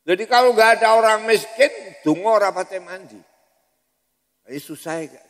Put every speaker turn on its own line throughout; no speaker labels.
Jadi kalau nggak ada orang miskin, dungo rapate mandi. Ini susah ya.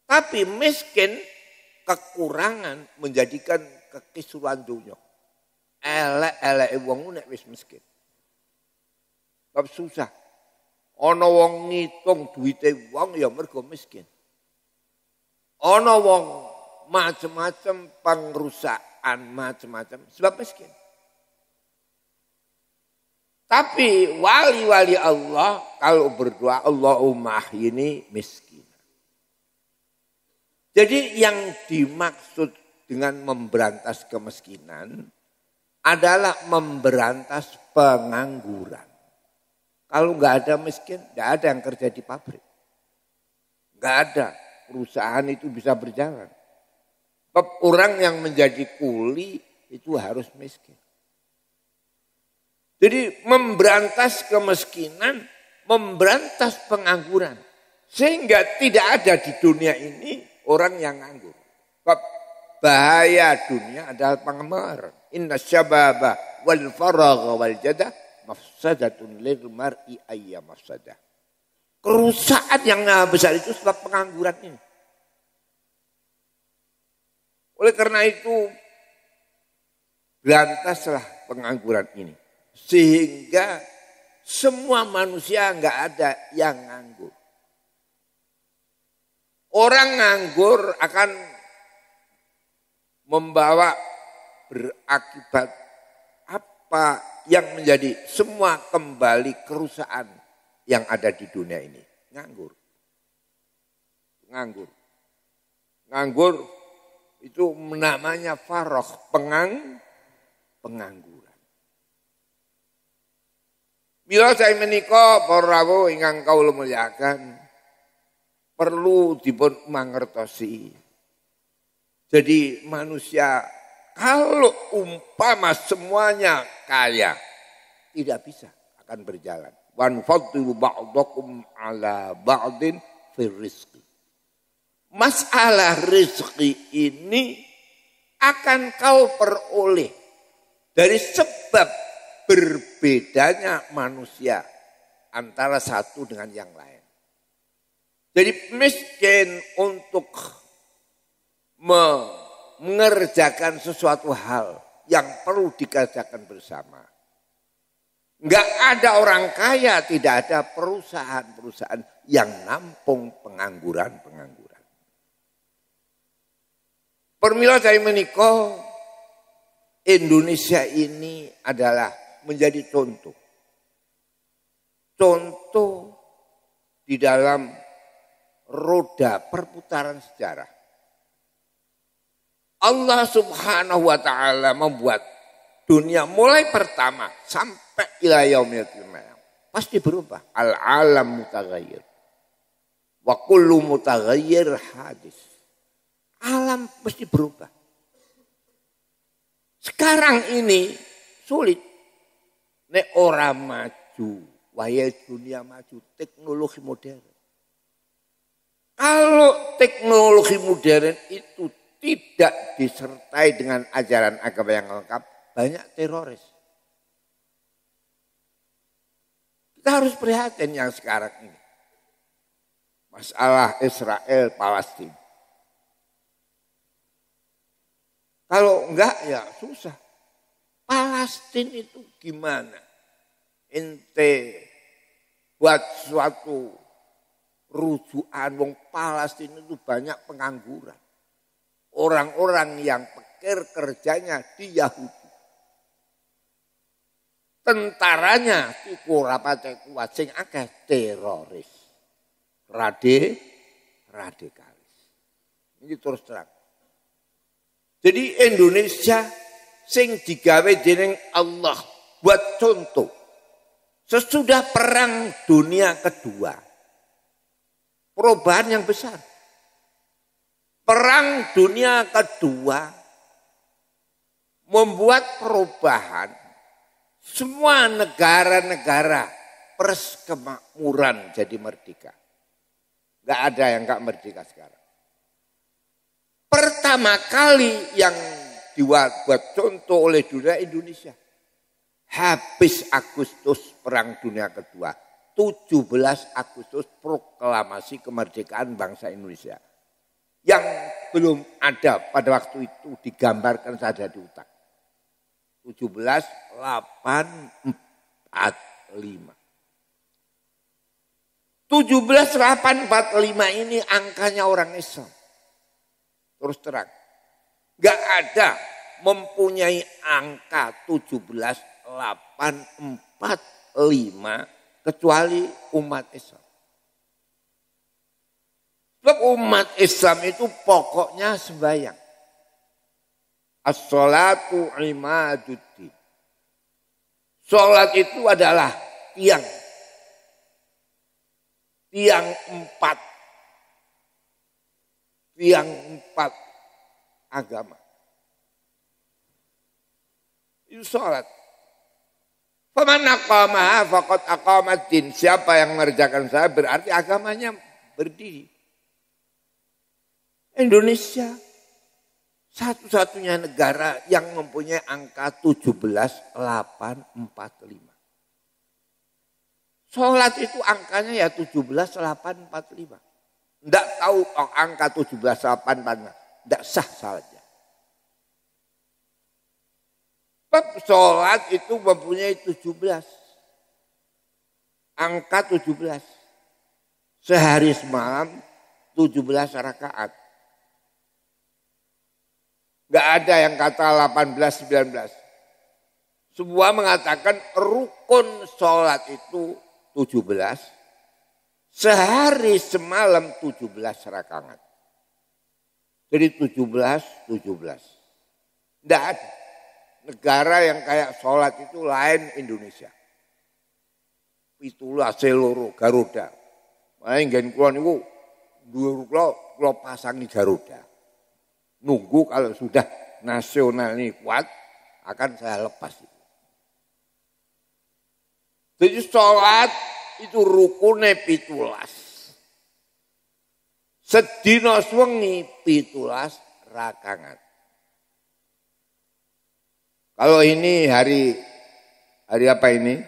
Tapi miskin kekurangan menjadikan kekisuran dunia. Elek wong nek wis miskin. Bab susah. Ana wong ngitung duwite wong ya mergo miskin. Ana wong macam-macam pengrusakan macam-macam sebab miskin. Tapi wali-wali Allah kalau berdoa Allahumma ahyini miskin. Jadi yang dimaksud dengan memberantas kemiskinan adalah memberantas pengangguran. Kalau nggak ada miskin, nggak ada yang kerja di pabrik. Nggak ada, perusahaan itu bisa berjalan. Orang yang menjadi kuli itu harus miskin. Jadi memberantas kemiskinan, memberantas pengangguran. Sehingga tidak ada di dunia ini orang yang nganggur. Bahaya dunia adalah pengangguran. Inna syababa wal faragha wal jadah mafsadatun lil mar'i ayya mafsadah. Kerusakan yang besar itu sebab pengangguran ini. Oleh karena itu berantaslah pengangguran ini. Sehingga semua manusia enggak ada yang nganggur. Orang nganggur akan membawa berakibat apa yang menjadi semua kembali kerusakan yang ada di dunia ini. Nganggur. Nganggur itu namanya faragh, pengangguran. Bila saya menika para rawuh ingkang kawula mulyakan perlu dipun mangertosi. Jadi manusia kalau umpama semuanya kaya tidak bisa akan berjalan. Wan fadlu ba'dakum ala ba'din fir rizqi. Masalah rezeki ini akan kau peroleh dari sebab berbedanya manusia antara satu dengan yang lain. Jadi miskin untuk mengerjakan sesuatu hal yang perlu dikerjakan bersama. Enggak ada orang kaya, tidak ada perusahaan-perusahaan yang nampung pengangguran-pengangguran. Permila saya menikah, Indonesia ini adalah menjadi contoh. Contoh di dalam roda perputaran sejarah. Allah Subhanahu wa ta'ala membuat dunia mulai pertama sampai ila yaumil qiyamah pasti berubah. Al-alam mutaghayyir. Wa kullu mutaghayyir hadis. Alam pasti berubah. Sekarang ini sulit. Nek ora maju, waya dunia maju, teknologi modern. Kalau teknologi modern itu tidak disertai dengan ajaran agama yang lengkap, banyak teroris. Kita harus prihatin yang sekarang ini. Masalah Israel, Palestina. Kalau enggak ya susah. Palestina itu gimana? Ente buat suatu rujukan wong Palestina itu banyak pengangguran. Orang-orang yang pikir kerjanya di Yahudi. Tentaranya iku rapate kuat sing akeh teroris. Radikalis. Ini terus terang. Jadi Indonesia sing digawe dening Allah buat contoh. Sesudah perang dunia kedua. Perubahan yang besar. Perang dunia kedua membuat perubahan. Semua negara-negara persemakmuran jadi merdeka. Gak ada yang gak merdeka sekarang. Pertama kali yang dibuat contoh oleh dunia Indonesia. habis Agustus Perang Dunia Kedua, 17 Agustus proklamasi kemerdekaan bangsa Indonesia. Yang belum ada pada waktu itu digambarkan saja di otak. 17.845. 17.845 ini angkanya orang Islam. Terus terang. Gak ada mempunyai angka 17.845 kecuali umat Islam. Sebab umat Islam itu pokoknya sembahyang. As-sholatu imaduddin. Sholat itu adalah tiang empat agama. Itu sholat. Faman aqamaha faqad aqamaddin. Siapa yang mengerjakan saya berarti agamanya berdiri. Indonesia satu-satunya negara yang mempunyai angka 17.845. Sholat itu angkanya ya 17.845. Tidak tahu angka 17.845. Tidak sah salatnya. Sholat itu mempunyai 17. Angka 17. Sehari semalam 17 rakaat. Gak ada yang kata 18-19. Semua mengatakan rukun sholat itu 17. Sehari semalam 17 rakaat. Jadi 17. Tidak ada negara yang kayak sholat itu lain Indonesia. Itulah seloro Garuda. Main gen kulon itu dua pasangi Garuda. Nunggu kalau sudah nasional ini kuat, akan saya lepas. Jadi sholat itu rukune 17. Sedina wengi 17 rakaat. Kalau ini hari apa ini?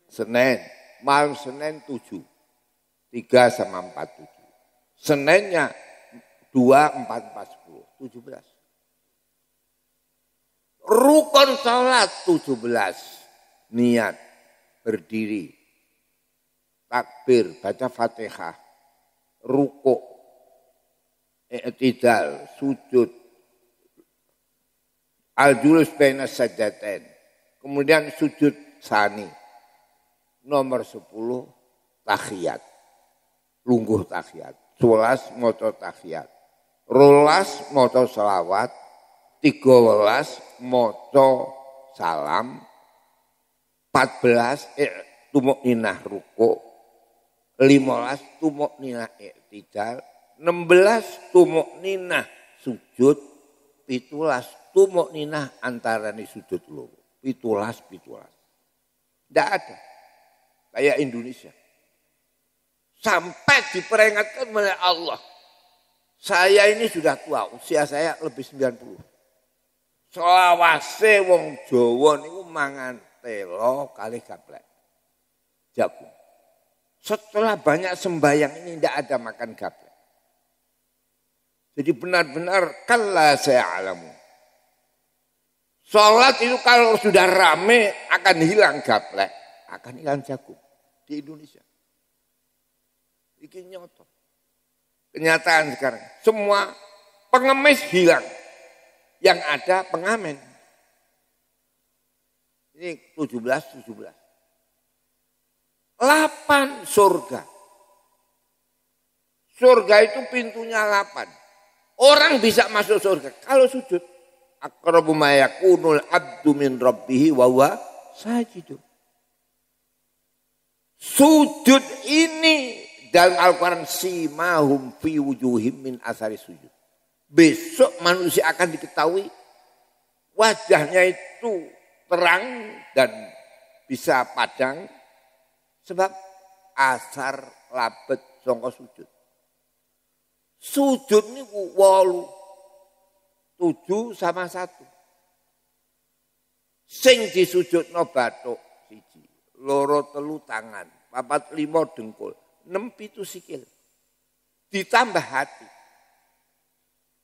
Senin. Malam Senin 7. 3 sama 4, 7. Seninnya 2, 4, 4, 10, 17. Rukun sholat 17. Niat, berdiri, takbir, baca Fatihah, rukuk, i'tidal, sujud, al-julus baina sajdatain. Kemudian sujud sani. Nomor 10 tahiyat. Lungguh tahiyat. 11 maca tahiyat. 12 maca selawat, 13 maca salam, 14 tumukninah rukuk, 15 tumukninah i'tidal, 16 tumukninah sujud, 17 tumukninah antarane sujud loro. 17. Tidak ada kayak Indonesia. Sampai diperingatkan oleh Allah. Saya ini sudah tua, usia saya lebih 90. Selawase wong Jawa niku mangan telo kalih gaplek. Jagung. Setelah banyak sembahyang ini tidak ada makan gaplek. Jadi benar-benar kalla saya alamu. Sholat itu kalau sudah rame akan hilang gaplek, akan hilang jagung di Indonesia. Ini nyoto. Kenyataan sekarang. Semua pengemis hilang. Yang ada pengamen. Ini 17. 8 surga. Surga itu pintunya 8. Orang bisa masuk surga kalau sujud. Aqrabu ma yakunul abdu min rabbihi wa huwa sajidun. Sujud ini dalam Al-Quran simahum fi wujuhim min asari sujud. Besok manusia akan diketahui wajahnya itu terang dan bisa padang sebab asar labet sangka sujud. Sujud ini 8, 7 sama 1. Sing disujudno bathuk siji, loro telu tangan, papat lima dengkul, 6 7 sikil. Ditambah hati.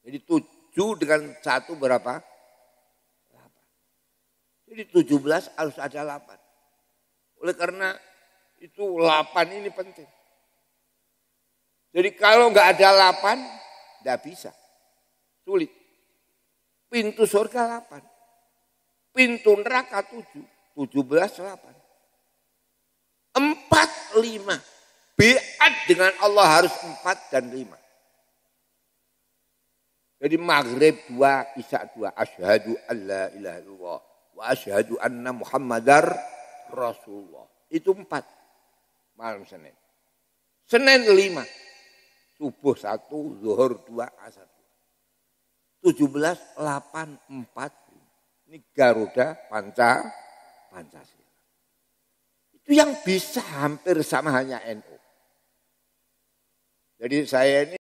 Jadi 7 dengan 1 berapa? 8. Jadi 17 harus ada 8. Oleh karena itu 8 ini penting. Jadi kalau enggak ada 8, enggak bisa. Sulit. Pintu surga 8. Pintu neraka 7. 17 8. 4 5. Biat dengan Allah harus 4 dan 5. Jadi maghrib 2, isya 2. Asyhadu an la ilaha illallah wa asyhadu anna Muhammadar Rasulullah. Itu 4 malam Senin. Senin 5. Subuh 1, zuhur 2, asar 2. 17, 8, 4. Ini Garuda Pancasila. Itu yang bisa hampir sama hanya NU. Jadi saya ini